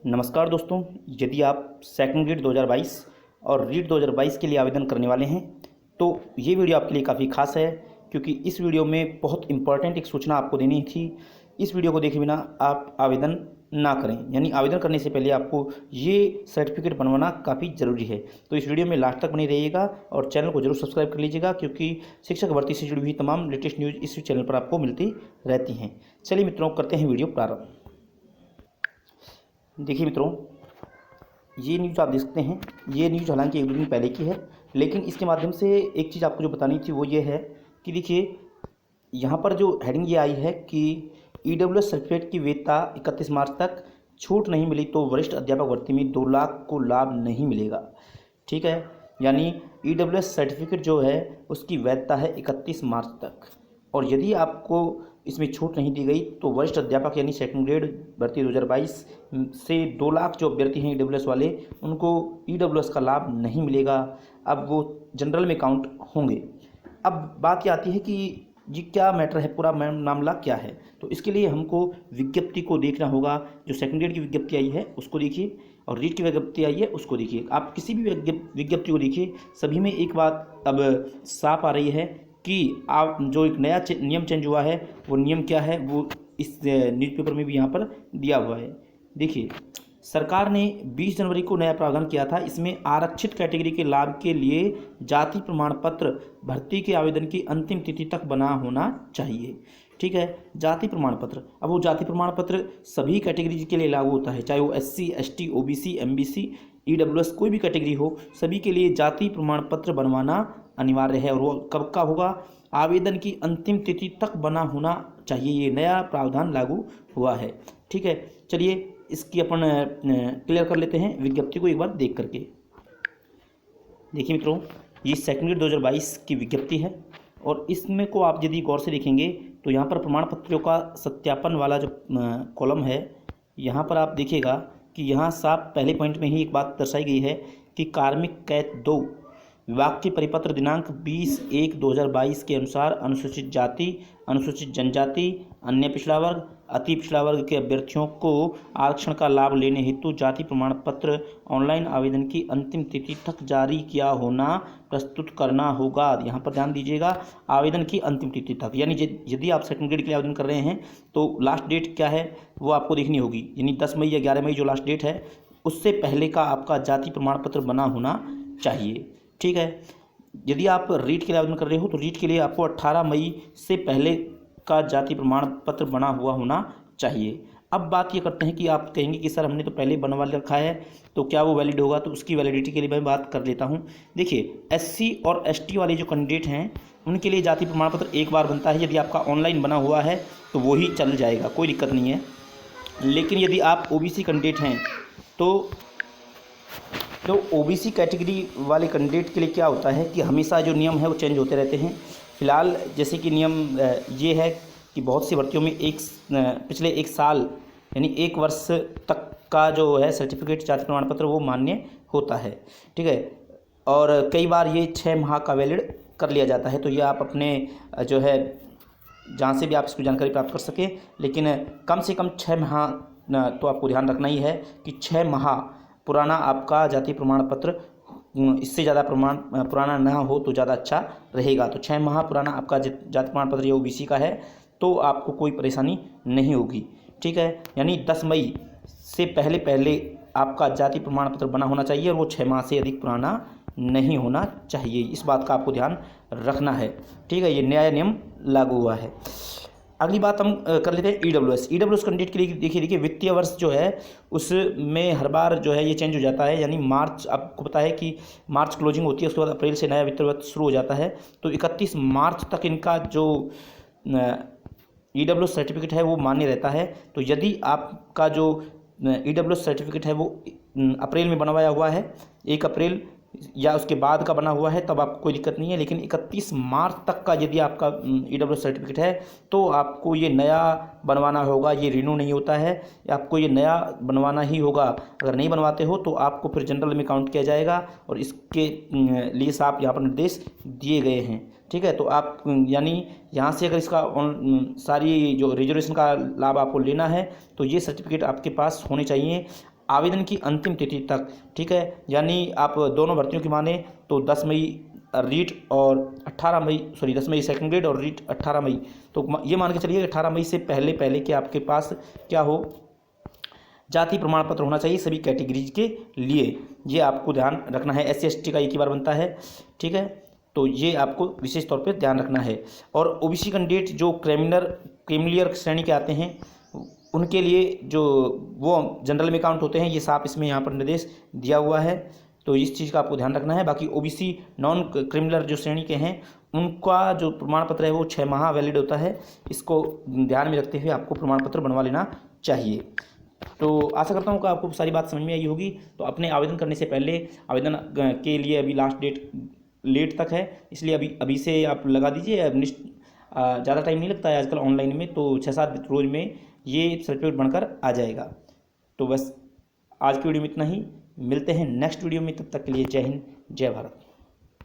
नमस्कार दोस्तों, यदि आप सेकंड ग्रेड 2022 और रीट 2022 के लिए आवेदन करने वाले हैं तो ये वीडियो आपके लिए काफ़ी खास है, क्योंकि इस वीडियो में बहुत इंपॉर्टेंट एक सूचना आपको देनी थी। इस वीडियो को देखे बिना आप आवेदन ना करें, यानी आवेदन करने से पहले आपको ये सर्टिफिकेट बनवाना काफ़ी ज़रूरी है। तो इस वीडियो में लास्ट तक बने रहिएगा और चैनल को जरूर सब्सक्राइब कर लीजिएगा, क्योंकि शिक्षक भर्ती से जुड़ी हुई तमाम लेटेस्ट न्यूज़ इस चैनल पर आपको मिलती रहती हैं। चलिए मित्रों, करते हैं वीडियो प्रारंभ। देखिए मित्रों, ये न्यूज़ आप देख सकते हैं। ये न्यूज़ हालांकि एक दो दिन पहले की है, लेकिन इसके माध्यम से एक चीज़ आपको जो बतानी थी वो ये है कि देखिए, यहाँ पर जो हेडिंग ये आई है कि ईडब्ल्यूएस सर्टिफिकेट की वैधता 31 मार्च तक, छूट नहीं मिली तो वरिष्ठ अध्यापक भर्ती में 2 लाख को लाभ नहीं मिलेगा। ठीक है, यानी ईडब्ल्यूएस सर्टिफिकेट जो है उसकी वैधता है 31 मार्च तक, और यदि आपको इसमें छूट नहीं दी गई तो वरिष्ठ अध्यापक यानी सेकंड ग्रेड भर्ती 2022 से 2 लाख जो अभ्यर्थी हैं ईडब्ल्यूएस वाले, उनको ईडब्ल्यूएस का लाभ नहीं मिलेगा। अब वो जनरल में काउंट होंगे। अब बात ये आती है कि ये क्या मैटर है, पूरा मामला क्या है। तो इसके लिए हमको विज्ञप्ति को देखना होगा। जो सेकंड ग्रेड की विज्ञप्ति आई है उसको देखिए, और रीट की विज्ञप्ति आई है उसको देखिए। आप किसी भी विज्ञप्ति को देखिए, सभी में एक बात अब साफ आ रही है कि आप जो एक नया नियम चेंज हुआ है, वो नियम क्या है वो इस न्यूज़पेपर में भी यहाँ पर दिया हुआ है। देखिए, सरकार ने 20 जनवरी को नया प्रावधान किया था। इसमें आरक्षित कैटेगरी के लाभ के लिए जाति प्रमाण पत्र भर्ती के आवेदन की अंतिम तिथि तक बना होना चाहिए। ठीक है, जाति प्रमाण पत्र। अब वो जाति प्रमाण पत्र सभी कैटेगरी के लिए लागू होता है, चाहे वो SC, ST, OBC, MBC, EWS कोई भी कैटेगरी हो, सभी के लिए जाति प्रमाण पत्र बनवाना अनिवार्य है। और वो कब का होगा? आवेदन की अंतिम तिथि तक बना होना चाहिए। ये नया प्रावधान लागू हुआ है। ठीक है, चलिए इसकी अपन क्लियर कर लेते हैं विज्ञप्ति को एक बार देख करके। देखिए मित्रों, ये सेकंड ग्रेड 2022 की विज्ञप्ति है, और इसमें को आप यदि गौर से देखेंगे तो यहाँ पर प्रमाण पत्रों का सत्यापन वाला जो कॉलम है, यहाँ पर आप देखिएगा कि यहाँ साफ पहले पॉइंट में ही एक बात दर्शाई गई है कि कार्मिक कैद 2 विभाग के परिपत्र दिनांक 20/1/2022 के अनुसार अनुसूचित जाति, अनुसूचित जनजाति, अन्य पिछड़ा वर्ग, अति पिछड़ा वर्ग के अभ्यर्थियों को आरक्षण का लाभ लेने हेतु जाति प्रमाण पत्र ऑनलाइन आवेदन की अंतिम तिथि तक जारी किया होना प्रस्तुत करना होगा। यहाँ पर ध्यान दीजिएगा, आवेदन की अंतिम तिथि तक, यानी यदि आप सेकंड ग्रेड के लिए आवेदन कर रहे हैं तो लास्ट डेट क्या है वो आपको देखनी होगी, यानी 10 मई या 11 मई जो लास्ट डेट है, उससे पहले का आपका जाति प्रमाण पत्र बना होना चाहिए। ठीक है, यदि आप रीट के लिए आवेदन कर रहे हो तो रीट के लिए आपको 18 मई से पहले का जाति प्रमाण पत्र बना हुआ होना चाहिए। अब बात ये करते हैं कि आप कहेंगे कि सर हमने तो पहले बनवा रखा है, तो क्या वो वैलिड होगा? तो उसकी वैलिडिटी के लिए मैं बात कर लेता हूँ। देखिए, SC और ST वाले जो कैंडिडेट हैं उनके लिए जाति प्रमाण पत्र एक बार बनता है। यदि आपका ऑनलाइन बना हुआ है तो वो ही चल जाएगा, कोई दिक्कत नहीं है। लेकिन यदि आप OBC कैंडिडेट हैं तो OBC कैटेगरी वाले कैंडिडेट के लिए क्या होता है कि हमेशा जो नियम है वो चेंज होते रहते हैं। फ़िलहाल जैसे कि नियम ये है कि बहुत सी भर्तियों में पिछले 1 साल यानी 1 वर्ष तक का जो है सर्टिफिकेट जाति प्रमाण पत्र वो मान्य होता है। ठीक है, और कई बार ये 6 माह का वैलिड कर लिया जाता है। तो ये आप अपने जो है जहाँ से भी आप इसकी जानकारी प्राप्त कर सकें, लेकिन कम से कम 6 माह तो आपको ध्यान रखना ही है कि 6 माह पुराना आपका जाति प्रमाण पत्र, इससे ज़्यादा पुराना ना हो तो ज़्यादा अच्छा रहेगा। तो 6 माह पुराना आपका जाति प्रमाण पत्र ये OBC का है तो आपको कोई परेशानी नहीं होगी। ठीक है, यानी 10 मई से पहले आपका जाति प्रमाण पत्र बना होना चाहिए, और वो 6 माह से अधिक पुराना नहीं होना चाहिए। इस बात का आपको ध्यान रखना है। ठीक है, ये नया नियम लागू हुआ है। अगली बात हम कर लेते हैं EWS कैंडिडेट के लिए। देखिए वित्तीय वर्ष जो है उसमें हर बार जो है ये चेंज हो जाता है, यानी मार्च, आपको पता है कि मार्च क्लोजिंग होती है, उसके बाद अप्रैल से नया वित्तीय वर्ष शुरू हो जाता है। तो 31 मार्च तक इनका जो EWS सर्टिफिकेट है वो मान्य रहता है। तो यदि आपका जो EWS सर्टिफिकेट है वो अप्रैल में बनवाया हुआ है, 1 अप्रैल या उसके बाद का बना हुआ है, तब आपको कोई दिक्कत नहीं है। लेकिन 31 मार्च तक का यदि आपका EWS सर्टिफिकेट है तो आपको ये नया बनवाना होगा, ये रिन्यू नहीं होता है, आपको ये नया बनवाना ही होगा। अगर नहीं बनवाते हो तो आपको फिर जनरल में काउंट किया जाएगा, और इसके लिए साफ यहाँ पर निर्देश दिए गए हैं। ठीक है, तो आप यानी यहाँ से अगर इसका सारी जो रिजर्वेशन का लाभ आपको लेना है तो ये सर्टिफिकेट आपके पास होने चाहिए। आवेदन की अंतिम तिथि तक, ठीक है। यानी आप दोनों भर्तियों की माने तो 10 मई रीट और 10 मई सेकंड ग्रेड और रीट 18 मई। तो ये मान के चलिए 18 मई से पहले पहले कि आपके पास क्या हो, जाति प्रमाण पत्र होना चाहिए सभी कैटेगरीज के लिए। ये आपको ध्यान रखना है। SC ST का एक ही बार बनता है, ठीक है। तो ये आपको विशेष तौर पे ध्यान रखना है। और OBC कैंडिडेट जो क्रीमिलियर श्रेणी के आते हैं उनके लिए जो वो जनरल में काउंट होते हैं, ये साफ इसमें यहाँ पर निर्देश दिया हुआ है। तो इस चीज़ का आपको ध्यान रखना है। बाकी OBC नॉन क्रिमिनल जो श्रेणी के हैं उनका जो प्रमाण पत्र है वो 6 माह वैलिड होता है। इसको ध्यान में रखते हुए आपको प्रमाण पत्र बनवा लेना चाहिए। तो आशा करता हूँ कि आपको सारी बात समझ में आई होगी। तो अपने आवेदन करने से पहले, आवेदन के लिए अभी लास्ट डेट लेट तक है, इसलिए अभी से आप लगा दीजिए। अब ज़्यादा टाइम नहीं लगता है आजकल ऑनलाइन में, तो 6-7 रोज़ में ये सर्टिफिकेट बनकर आ जाएगा। तो बस आज की वीडियो में इतना ही, मिलते हैं नेक्स्ट वीडियो में। तब तक के लिए जय हिंद, जय भारत।